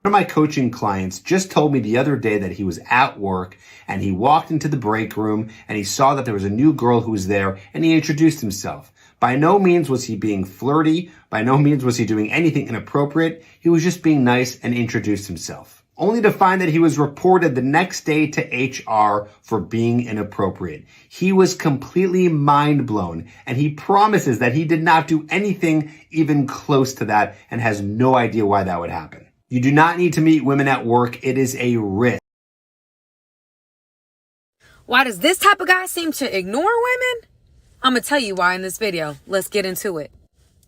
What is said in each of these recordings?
One of my coaching clients just told me the other day that he was at work and he walked into the break room and he saw that there was a new girl who was there and he introduced himself. By no means was he being flirty. By no means was he doing anything inappropriate. He was just being nice and introduced himself. Only to find that he was reported the next day to HR for being inappropriate. He was completely mind blown and he promises that he did not do anything even close to that and has no idea why that would happen. You do not need to meet women at work. It is a risk. Why does this type of guy seem to ignore women? I'm going to tell you why in this video. Let's get into it.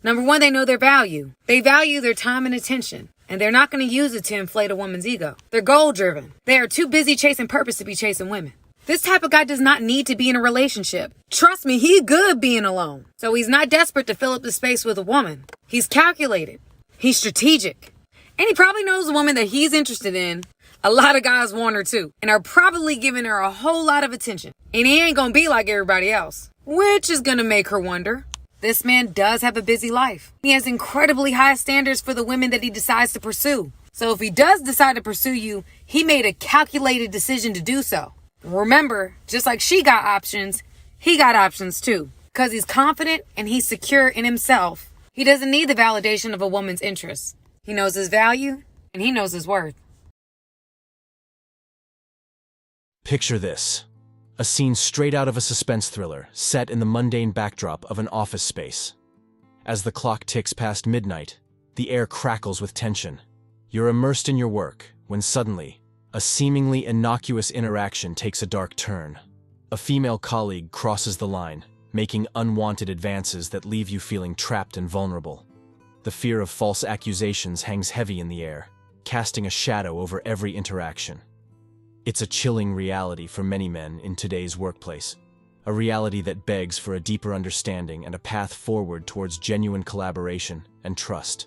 Number one, they know their value. They value their time and attention, and they're not going to use it to inflate a woman's ego. They're goal-driven. They are too busy chasing purpose to be chasing women. This type of guy does not need to be in a relationship. Trust me, he's good being alone. So he's not desperate to fill up the space with a woman. He's calculated. He's strategic. And he probably knows the woman that he's interested in. A lot of guys want her too, and are probably giving her a whole lot of attention. And he ain't gonna be like everybody else, which is gonna make her wonder. This man does have a busy life. He has incredibly high standards for the women that he decides to pursue. So if he does decide to pursue you, he made a calculated decision to do so. Remember, just like she got options, he got options too. Because he's confident and he's secure in himself. He doesn't need the validation of a woman's interests. He knows his value, and he knows his worth. Picture this. A scene straight out of a suspense thriller, set in the mundane backdrop of an office space. As the clock ticks past midnight, the air crackles with tension. You're immersed in your work, when suddenly, a seemingly innocuous interaction takes a dark turn. A female colleague crosses the line, making unwanted advances that leave you feeling trapped and vulnerable. The fear of false accusations hangs heavy in the air, casting a shadow over every interaction. It's a chilling reality for many men in today's workplace, a reality that begs for a deeper understanding and a path forward towards genuine collaboration and trust.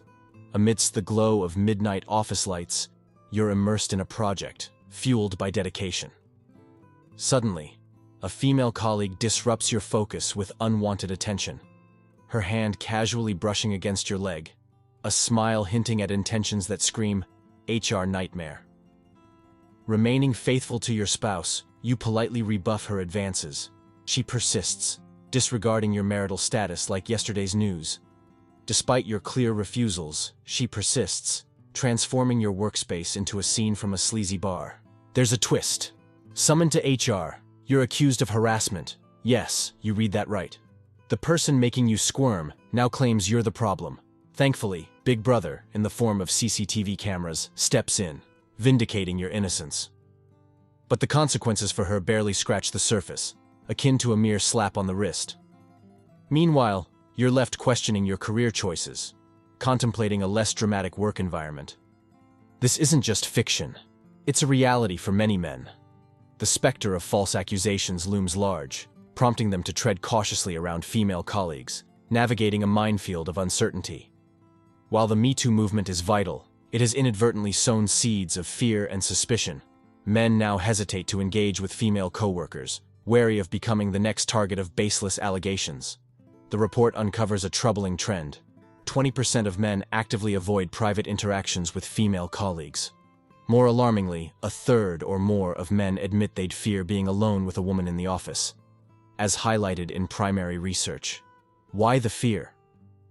Amidst the glow of midnight office lights, you're immersed in a project, fueled by dedication. Suddenly, a female colleague disrupts your focus with unwanted attention. Her hand casually brushing against your leg, a smile hinting at intentions that scream, HR nightmare. Remaining faithful to your spouse, you politely rebuff her advances. She persists, disregarding your marital status like yesterday's news. Despite your clear refusals, she persists, transforming your workspace into a scene from a sleazy bar. There's a twist. Summoned to HR, you're accused of harassment. Yes, you read that right. The person making you squirm now claims you're the problem. Thankfully, Big Brother, in the form of CCTV cameras, steps in, vindicating your innocence. But the consequences for her barely scratch the surface, akin to a mere slap on the wrist. Meanwhile, you're left questioning your career choices, contemplating a less dramatic work environment. This isn't just fiction. It's a reality for many men. The specter of false accusations looms large, prompting them to tread cautiously around female colleagues, navigating a minefield of uncertainty. While the MeToo movement is vital, it has inadvertently sown seeds of fear and suspicion. Men now hesitate to engage with female coworkers, wary of becoming the next target of baseless allegations. The report uncovers a troubling trend. 20% of men actively avoid private interactions with female colleagues. More alarmingly, a third or more of men admit they'd fear being alone with a woman in the office, as highlighted in primary research. Why the fear?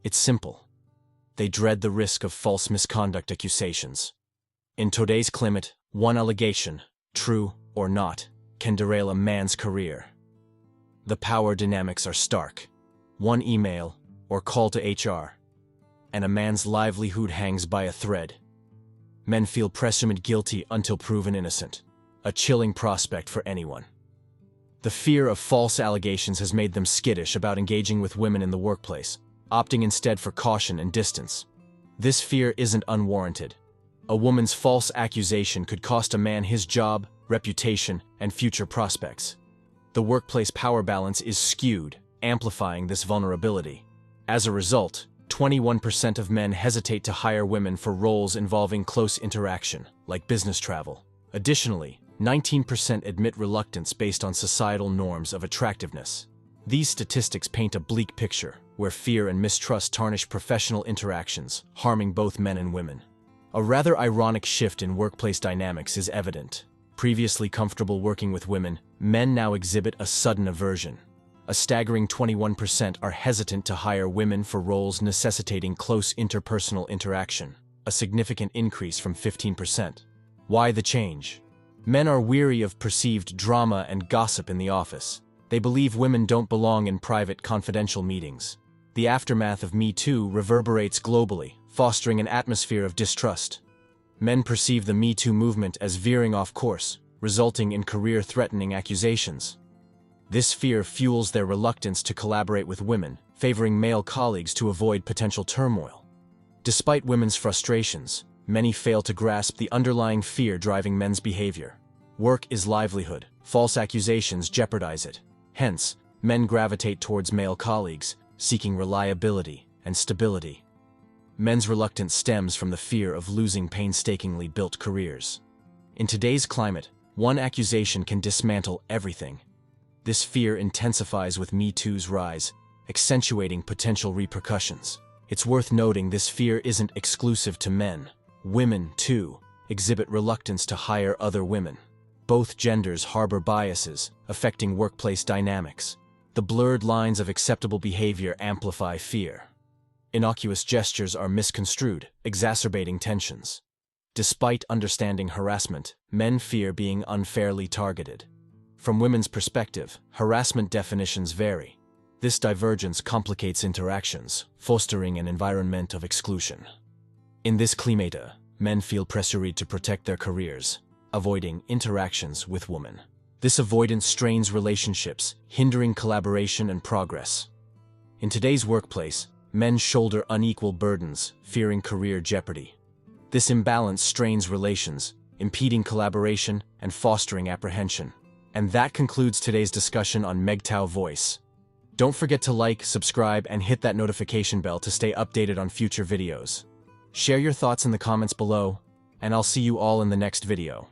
It's simple. They dread the risk of false misconduct accusations. In today's climate, one allegation, true or not, can derail a man's career. The power dynamics are stark. One email or call to HR, and a man's livelihood hangs by a thread. Men feel presumed guilty until proven innocent, a chilling prospect for anyone. The fear of false allegations has made them skittish about engaging with women in the workplace, opting instead for caution and distance. This fear isn't unwarranted. A woman's false accusation could cost a man his job, reputation, and future prospects. The workplace power balance is skewed, amplifying this vulnerability. As a result, 21% of men hesitate to hire women for roles involving close interaction, like business travel. Additionally, 19% admit reluctance based on societal norms of attractiveness. These statistics paint a bleak picture, where fear and mistrust tarnish professional interactions, harming both men and women. A rather ironic shift in workplace dynamics is evident. Previously comfortable working with women, men now exhibit a sudden aversion. A staggering 21% are hesitant to hire women for roles necessitating close interpersonal interaction, a significant increase from 15%. Why the change? Men are weary of perceived drama and gossip in the office. They believe women don't belong in private, confidential meetings. The aftermath of MeToo reverberates globally, fostering an atmosphere of distrust. Men perceive the MeToo movement as veering off course, resulting in career-threatening accusations. This fear fuels their reluctance to collaborate with women, favoring male colleagues to avoid potential turmoil. Despite women's frustrations, many fail to grasp the underlying fear driving men's behavior. Work is livelihood. False accusations jeopardize it. Hence, men gravitate towards male colleagues, seeking reliability and stability. Men's reluctance stems from the fear of losing painstakingly built careers. In today's climate, one accusation can dismantle everything. This fear intensifies with MeToo's rise, accentuating potential repercussions. It's worth noting this fear isn't exclusive to men. Women, too, exhibit reluctance to hire other women. Both genders harbor biases, affecting workplace dynamics. The blurred lines of acceptable behavior amplify fear. Innocuous gestures are misconstrued, exacerbating tensions. Despite understanding harassment, men fear being unfairly targeted. From women's perspective, harassment definitions vary. This divergence complicates interactions, fostering an environment of exclusion. In this climate, men feel pressured to protect their careers, avoiding interactions with women. This avoidance strains relationships, hindering collaboration and progress. In today's workplace, men shoulder unequal burdens, fearing career jeopardy. This imbalance strains relations, impeding collaboration and fostering apprehension. And that concludes today's discussion on MGTOW Voice. Don't forget to like, subscribe, and hit that notification bell to stay updated on future videos. Share your thoughts in the comments below, and I'll see you all in the next video.